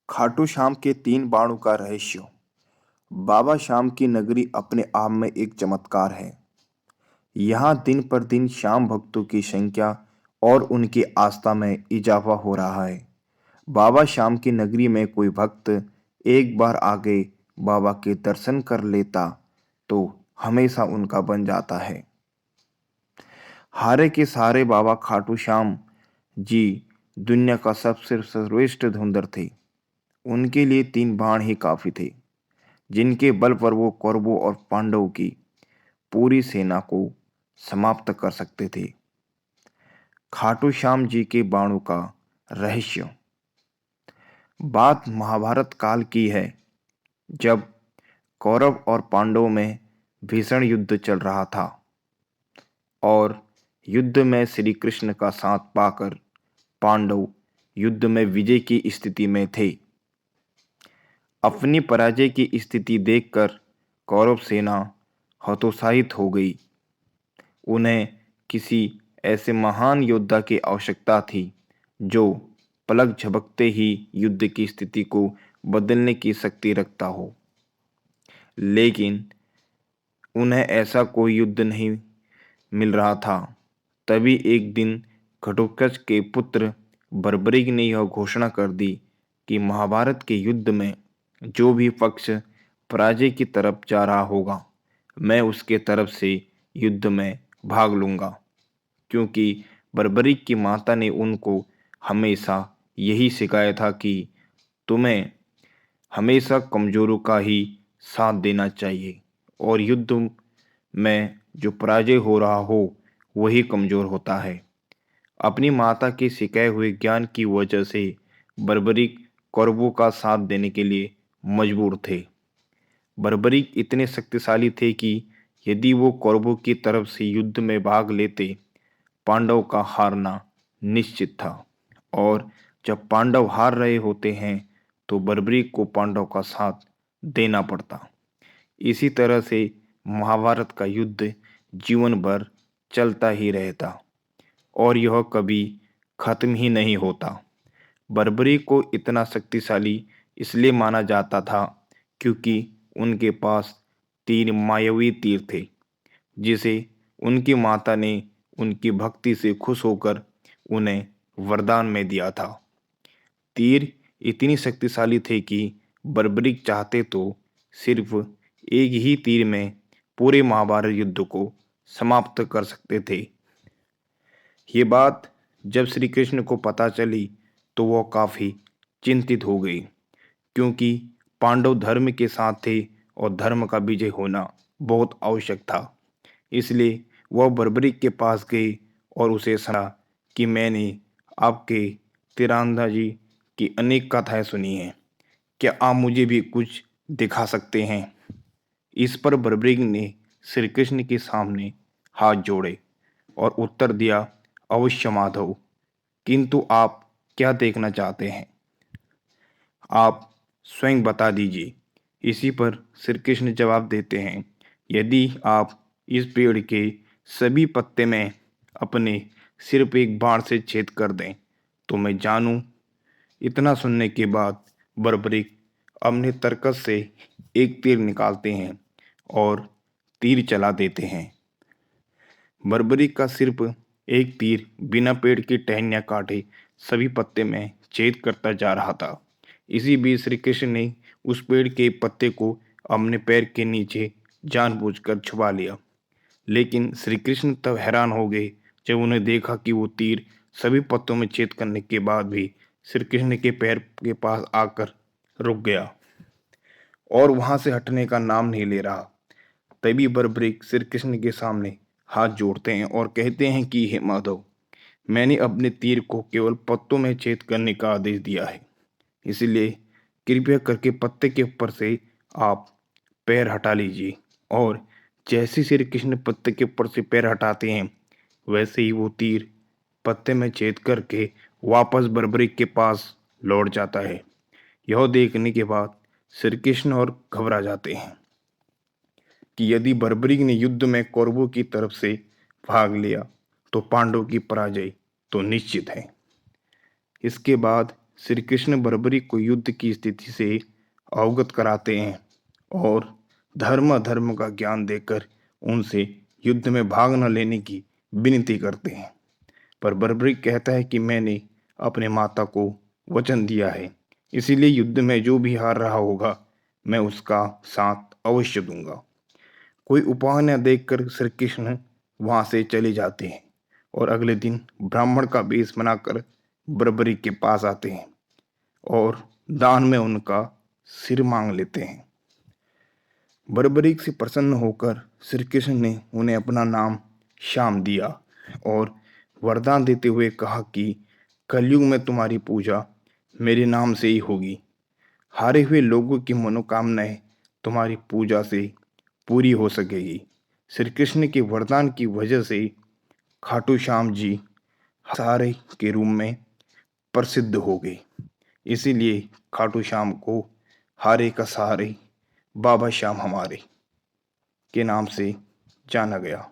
खाटू श्याम के 3 बाणों का रहस्य। बाबा श्याम की नगरी अपने आप में एक चमत्कार है। यहाँ दिन पर दिन श्याम भक्तों की संख्या और उनकी आस्था में इजाफा हो रहा है। बाबा श्याम की नगरी में कोई भक्त एक बार आके बाबा के दर्शन कर लेता तो हमेशा उनका बन जाता है। हारे के सारे बाबा खाटू श्याम जी दुनिया का सबसे सर्वश्रेष्ठ धुंधर थे। उनके लिए 3 बाण ही काफी थे, जिनके बल पर वो कौरवों और पांडवों की पूरी सेना को समाप्त कर सकते थे। खाटू श्याम जी के बाणों का रहस्य। बात महाभारत काल की है, जब कौरव और पांडवों में भीषण युद्ध चल रहा था और युद्ध में श्री कृष्ण का साथ पाकर पांडव युद्ध में विजय की स्थिति में थे। अपनी पराजय की स्थिति देखकर कौरव सेना हतोत्साहित हो गई। उन्हें किसी ऐसे महान योद्धा की आवश्यकता थी जो पलक झपकते ही युद्ध की स्थिति को बदलने की शक्ति रखता हो। लेकिन उन्हें ऐसा कोई युद्ध नहीं मिल रहा था। तभी एक दिन घटोत्कच के पुत्र बर्बरीक ने यह घोषणा कर दी कि महाभारत के युद्ध में जो भी पक्ष पराजय की तरफ जा रहा होगा, मैं उसके तरफ से युद्ध में भाग लूंगा, क्योंकि बर्बरीक की माता ने उनको हमेशा यही सिखाया था कि तुम्हें हमेशा कमजोरों का ही साथ देना चाहिए और युद्ध में जो पराजय हो रहा हो वही कमजोर होता है। अपनी माता के सिखाए हुए ज्ञान की वजह से बर्बरीक कौरवों का साथ देने के लिए मजबूर थे। बर्बरीक इतने शक्तिशाली थे कि यदि वो कौरवों की तरफ से युद्ध में भाग लेते, पांडव का हारना निश्चित था। और जब पांडव हार रहे होते हैं तो बर्बरीक को पांडव का साथ देना पड़ता। इसी तरह से महाभारत का युद्ध जीवन भर चलता ही रहता और यह कभी खत्म ही नहीं होता। बर्बरीक को इतना शक्तिशाली इसलिए माना जाता था क्योंकि उनके पास 3 मायावी तीर थे, जिसे उनकी माता ने उनकी भक्ति से खुश होकर उन्हें वरदान में दिया था। तीर इतनी शक्तिशाली थे कि बर्बरीक चाहते तो सिर्फ एक ही तीर में पूरे महाभारत युद्ध को समाप्त कर सकते थे। ये बात जब श्री कृष्ण को पता चली तो वह काफी चिंतित हो गई, क्योंकि पांडव धर्म के साथ थे और धर्म का विजय होना बहुत आवश्यक था। इसलिए वह बर्बरीक के पास गए और उसे सुना कि मैंने आपके तीरंदाजी की अनेक कथाएं सुनी हैं, क्या आप मुझे भी कुछ दिखा सकते हैं? इस पर बर्बरीक ने श्री कृष्ण के सामने हाथ जोड़े और उत्तर दिया, अवश्य माधव, किंतु आप क्या देखना चाहते हैं? आप स्वयं बता दीजिए। इसी पर श्री कृष्ण जवाब देते हैं, यदि आप इस पेड़ के सभी पत्ते में अपने सिर पे एक बाण से छेद कर दें तो मैं जानूं। इतना सुनने के बाद बर्बरीक अपने तरकस से एक तीर निकालते हैं और तीर चला देते हैं। बर्बरीक का सिर्फ एक तीर बिना पेड़ की टहनियाँ काटे सभी पत्ते में छेद करता जा रहा था। इसी बीच श्री कृष्ण ने उस पेड़ के पत्ते को अपने पैर के नीचे जानबूझकर छुपा लिया। लेकिन श्री कृष्ण तब हैरान हो गए जब उन्हें देखा कि वो तीर सभी पत्तों में छेद करने के बाद भी श्री कृष्ण के पैर के पास आकर रुक गया और वहां से हटने का नाम नहीं ले रहा। तभी बर्बरीक श्री कृष्ण के सामने हाथ जोड़ते हैं और कहते हैं कि हे माधव, मैंने अपने तीर को केवल पत्तों में छेद करने का आदेश दिया है, इसलिए कृपया करके पत्ते के ऊपर से आप पैर हटा लीजिए। और जैसे श्री कृष्ण पत्ते के ऊपर से पैर हटाते हैं, वैसे ही वो तीर पत्ते में छेद करके वापस बर्बरीक के पास लौट जाता है। यह देखने के बाद श्री कृष्ण और घबरा जाते हैं कि यदि बर्बरीक ने युद्ध में कौरवों की तरफ से भाग लिया तो पांडव की पराजय तो निश्चित है। इसके बाद श्री कृष्ण बर्बरी को युद्ध की स्थिति से अवगत कराते हैं और धर्म धर्म का ज्ञान देकर उनसे युद्ध में भाग न लेने की विनती करते हैं। पर बर्बरी कहता है कि मैंने अपने माता को वचन दिया है, इसीलिए युद्ध में जो भी हार रहा होगा मैं उसका साथ अवश्य दूंगा। कोई उपाय न देखकर श्री कृष्ण वहां से चले जाते हैं और अगले दिन ब्राह्मण का वेश बनाकर बर्बरी के पास आते हैं और दान में उनका सिर मांग लेते हैं। बर्बरीक से प्रसन्न होकर श्री कृष्ण ने उन्हें अपना नाम श्याम दिया और वरदान देते हुए कहा कि कलयुग में तुम्हारी पूजा मेरे नाम से ही होगी। हारे हुए लोगों की मनोकामनाएं तुम्हारी पूजा से पूरी हो सकेगी। श्री कृष्ण के वरदान की वजह से खाटू श्याम जी सहारे के रूप में प्रसिद्ध हो गए। इसीलिए खाटू श्याम को हारे का सहारे बाबा श्याम हमारे के नाम से जाना गया।